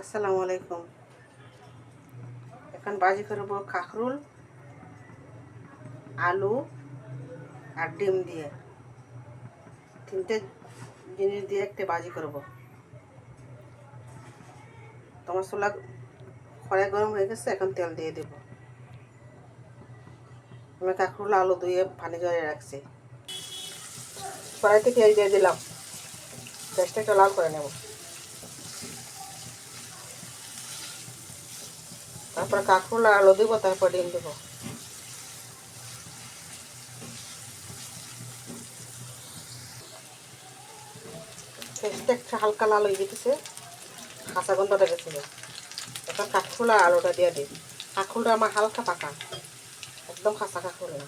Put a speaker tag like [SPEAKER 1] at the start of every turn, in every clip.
[SPEAKER 1] আসসালামু আলাইকুম। এখন ভাজি করব কাঁকরোল, আলু আর ডিম দিয়ে। তিনটে জিনিস দিয়ে একটা ভাজি করব। তো মশলা কড়াই গরম হয়ে গেছে, এখন তেল দিয়ে দেব। আমি কাঁকরোল আলু ধুয়ে পানি জড়িয়ে রাখছি। কড়াইতে তেল দিয়ে দিলাম। গ্যাসটা একটু লাল করে নেব। তারপরে কাঁকরোল আর আলু দিব, তারপর ডিম দেব। গ্যাসটা একটু হালকা লাল হয়ে যেতেছে, কাঁচা গন্ধটা গেছে। এখন কাঁকরোল আর আলুটা দিয়ে দিই। কাঁকরোলটা আমার হালকা পাকা, একদম কাঁচা কাঁকরোল না।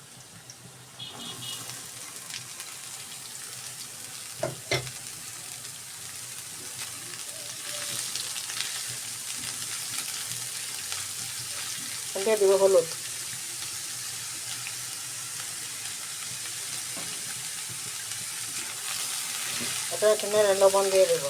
[SPEAKER 1] দিয়ে দিব হলুদ, এটা একটু নেড়ে লবণ দিয়ে দেবো।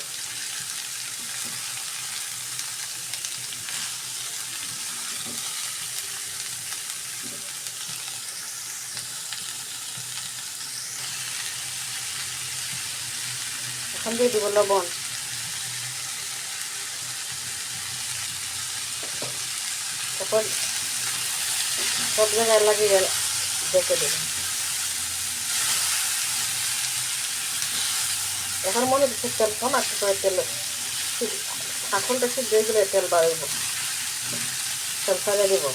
[SPEAKER 1] এখন দিয়ে দিব লবণ। তারপর সব জায়গায় লাগিয়ে রেখে দেবেন। এখন মনে হচ্ছে তেল কম, একটু করে তেল কাঁকরোলটা সিদ্ধ হয়ে গেলে তেল বাড়াইব, তেল ফেলে দেব।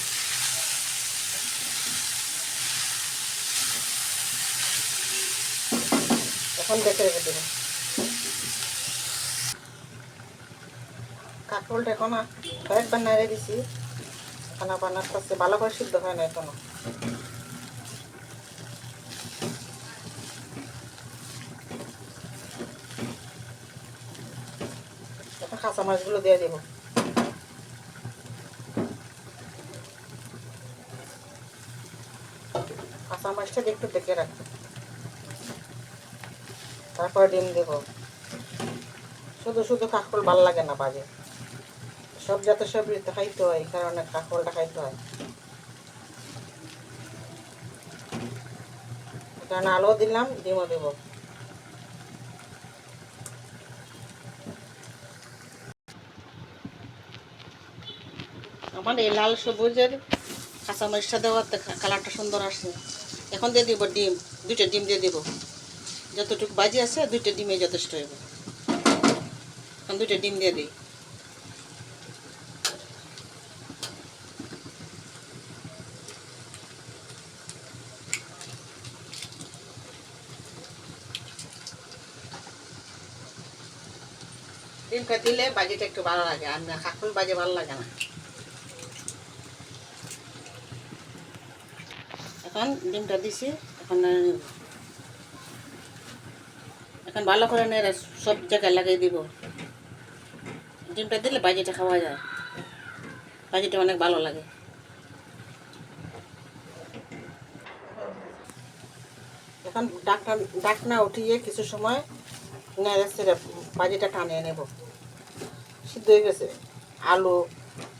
[SPEAKER 1] এখন দেখে রেখে দেবেন। কাঁকরোলটা এখন কয়েকবার নাড়ে দিছি, এখন আবার নাড়তেছে, ভালো করে সিদ্ধ হয় না এখনো। এখন কাঁচা মাছগুলো দিয়ে দেবো। কাঁচা মাছটা একটু দেখে রাখবো। তারপর ডিম দেবো। শুধু শুধু কাঁকরোল ভালো লাগে না বাজে, সব যাতে সবজিতে খাইতে হয়, এই কারণে কাঁকরোলটা খাইতে হয়। কারণ আলু দিলাম, ডিমও দেবো। আমার এই লাল সবুজের কাঁচামরিচটা দেওয়াতে কালারটা সুন্দর আসছে। এখন দিয়ে দিব ডিম, 2টা ডিম দিয়ে দিব। যতটুকু বাজি আছে 2টা ডিমে যথেষ্ট হইব। এখন 2টা ডিম দিয়ে দিই। ডিমটা দিলে বাজিটা একটু ভালো লাগে, আর না কাঁকরোল বাজি ভালো লাগে না। এখন ডিমটা দিছি, এখন নেড়ে নেব। এখন ভালো করে নেড়ে সব জায়গায় লাগিয়ে দিব। ডিমটা দিলে বাজিটা খাওয়া যায়, বাজিটা অনেক ভালো লাগে। এখন ডাকনা উঠিয়ে কিছু সময় নেড়ে ছেড়ে বাজিটা টানিয়ে নেব। সিদ্ধ হয়ে গেছে, আলু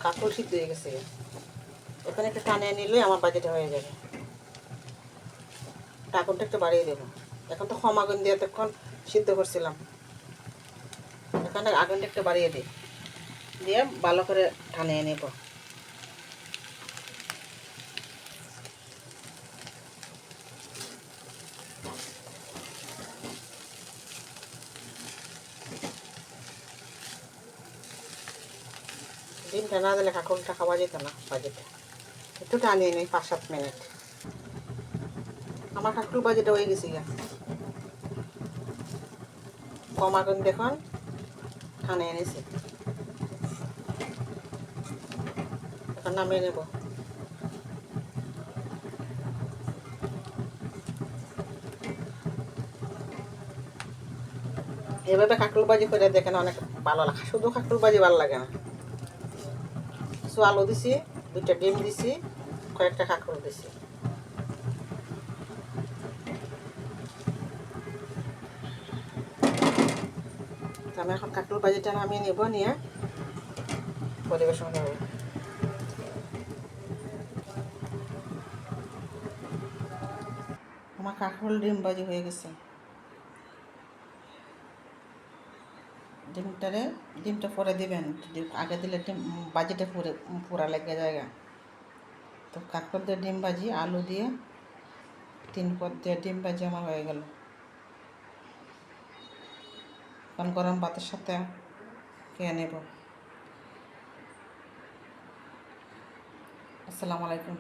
[SPEAKER 1] কাঁকরোল সিদ্ধ হয়ে গেছে। এখন একটু টানিয়ে নিলে আমার বাজিটা হয়ে যাবে। ঢাকনটা একটু বাড়িয়ে দেবো। এখন তো কম আগুন দিয়ে এতক্ষণ সিদ্ধ করছিলাম, এখন আগুনটা একটু বাড়িয়ে দিই, দিয়ে ভালো করে টানিয়ে নেব। ডিমটা না দিলে কাঁকরোলটা খাওয়া যেত না বাজিটা। একটু টানিয়ে নিই 5-7 মিনিট। আমার কাঁকরোল বাজিটা হয়ে গেছে গা। কম আগুন দেখুন টানিয়ে নিছি, এখন নামিয়ে নেব। এভাবে কাঁকরোল বাজি করে দেখেন, অনেক ভালো লাগে। শুধু কাঁকরোল বাজি ভালো লাগে না, কিছু আলু দিছি, 2টা ডিম দিছি, কয়েকটা কাঁকরোল দিছি। আমি এখন কাঁকরোল বাজিটা নামিয়ে নেব। নিয়ে পরিবেশন করবো। আমার কাঁকরোল ডিম ভাজি হয়ে গেছে। ডিমটা পরে দিবেন, আগে দিলে ডিম ভাজিটা পুরা লেগে জায়গা। তো কাঁকরোল দিয়ে ডিম ভাজি, আলু দিয়ে 3 পদ দিয়ে ডিম ভাজি আমার হয়ে গেল। এখন গরম ভাতের সাথে খেয়ে নেব। আসসালামু আলাইকুম।